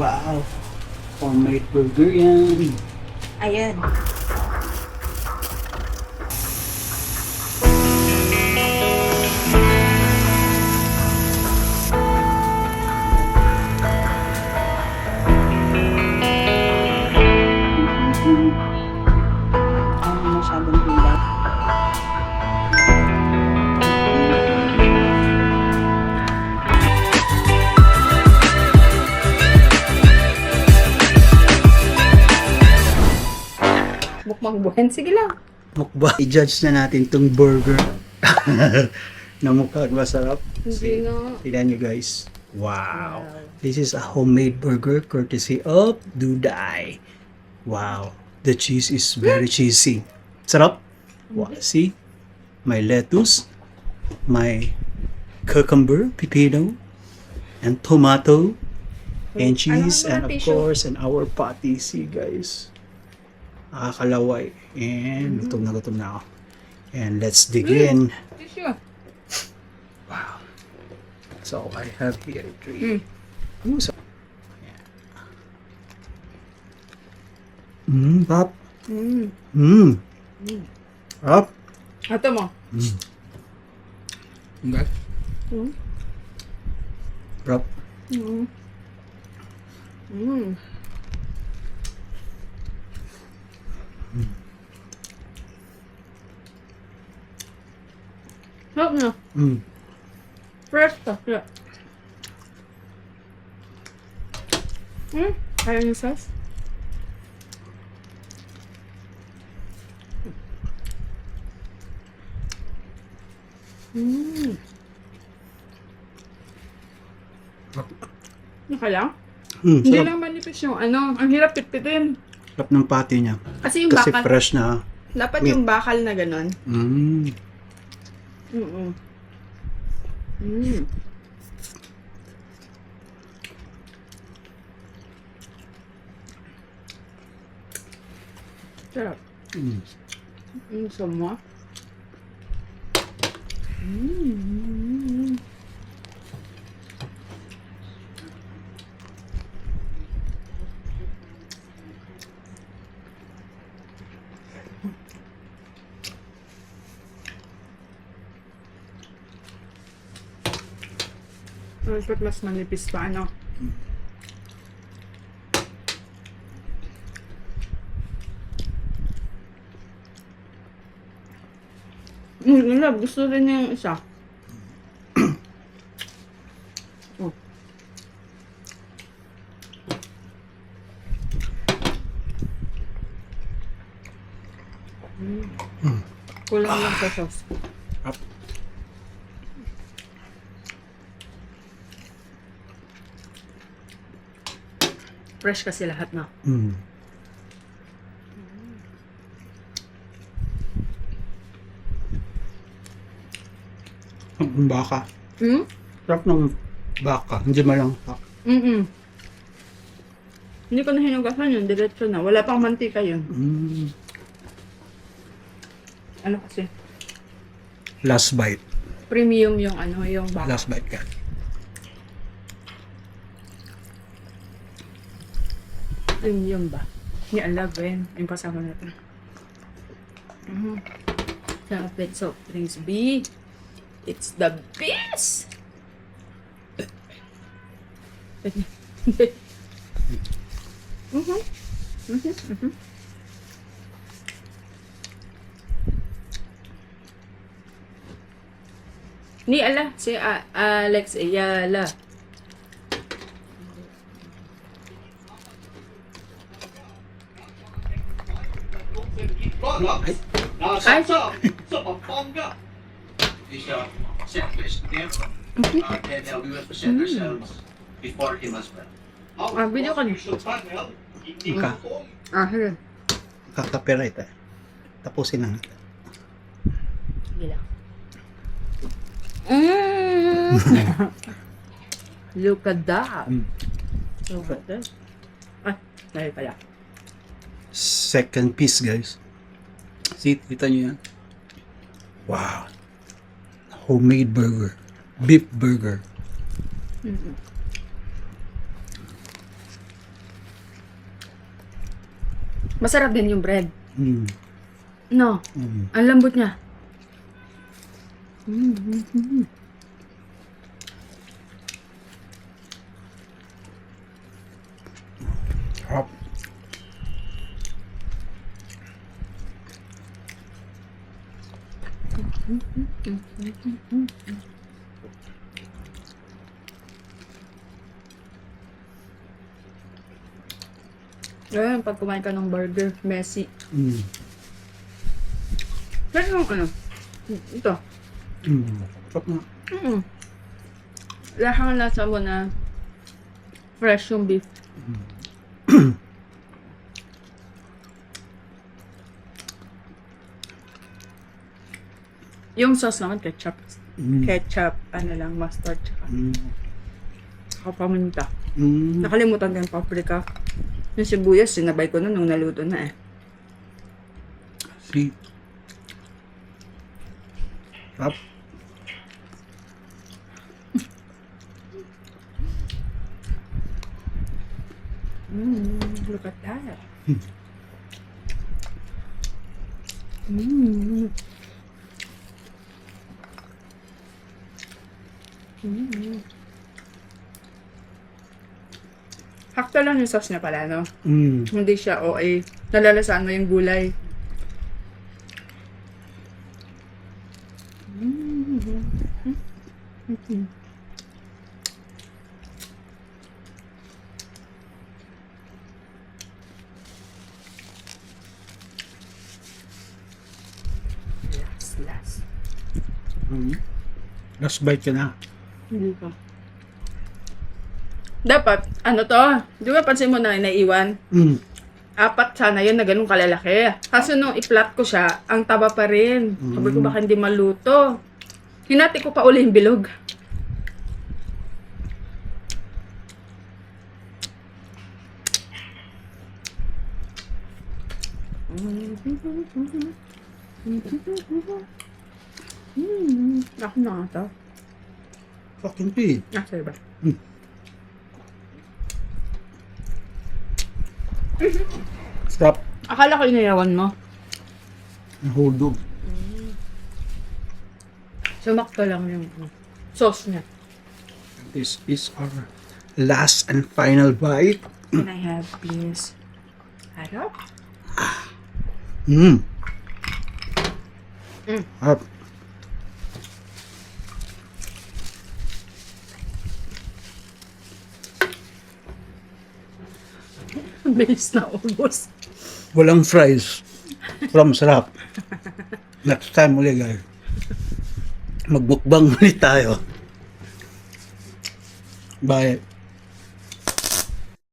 Wow. Homemade burger yan. Ayan. Ano masyadong gulay. Mukbang buhen. Sige lang. Mukbang. I-judge na natin tong burger. Na mukhang masarap. Hindi nga. Tignan nyo guys. Wow. This is a homemade burger courtesy of Duday. Wow. The cheese is very cheesy. Sarap. Wow. See? My lettuce. My cucumber, pepino, and tomato, and cheese, and of course, and our patty. See guys. Nakakalaway. And gutom na ako. And let's dig in. Tissue. Wow. So I have here 3. Ooh, so, pap. Pap. Ito mo. Enggak. Pap. Sarap na. Fresh ka. Yeah. Kaya niyo sauce? Naka lang? Hindi Sarap. lang manipis yung ano. Ang hirap pitpitin. Sarap ng patty niya. Kasi yung Kasi bakal. fresh na. Dapat meat. yung bakal na ganon. Mm. Sarap. Semua. Dapat mas manipis pa, ano? Gusto rin niya yung isa. Oh. Kulang lang sa sauce. Up. Fresh kasi lahat na. Ang baka. Sarap ng baka. Hindi malangka. Hindi ko na hinugasan yun. Diretso na. Wala pang mantika yun. Ano kasi? Last bite. Premium yung ano, yung baka. Last bite ka. Premium ba? Ni Alaven. Yung pasama natin. Chocolate soft drinks B. It's the best! Ni ala, si Alex Ayala. Ay, sa Pampanga. Is Southwest Camp. And we will present ourselves before him as well. Video ka na. Ka. Sige. Kakapiright eh. Tapusin na natin. Sige lang. Look at that. Look at that. Ay, dahil pala. Second piece guys. See, kita nyo yan. Wow. Homemade burger. Beef burger. Masarap din yung bread. Mm. No, Mm. ang lambot niya. Sarap. Ngayon, pag kumain ka ng burger, messy. Mm. Pero yung ano, ito. Mm. Sarap na. Lahang lasa mo na fresh yung beef. Yung sauce naman, ketchup. Mm. Ketchup, ano lang, mustard, tsaka Mm. paminta. Mm. Nakalimutan ko yung paprika. Yung sibuyas, sinabay ko na nung naluto na eh. See? Sarap. Look at that. Hakto lang yung sauce niya pala, no? Mm. Hindi siya OA. Nalalasaan mo yung gulay. Last. Mm. Last bite ka na. Hindi pa. Dapat, ano to? Di ba pansin mo na naiwan? Mm. 4 sana yun na ganun kalalaki. Kaso nung i-flat ko siya, ang taba pa rin. Sabi ko baka hindi maluto. Hinati ko pa uli yung bilog. Ako na nga to. Fucking pig. Sa'yo ba? Sarap. Akala ko inayawan mo. Nahulog. Sumakto lang yung sauce niya. This is our last and final bite. Can I have please? Harap? Mm. Sarap. Bilis na ubos. Walang fries. From sarap. Next time ulit guys. Magbukbang ulit tayo. Bye.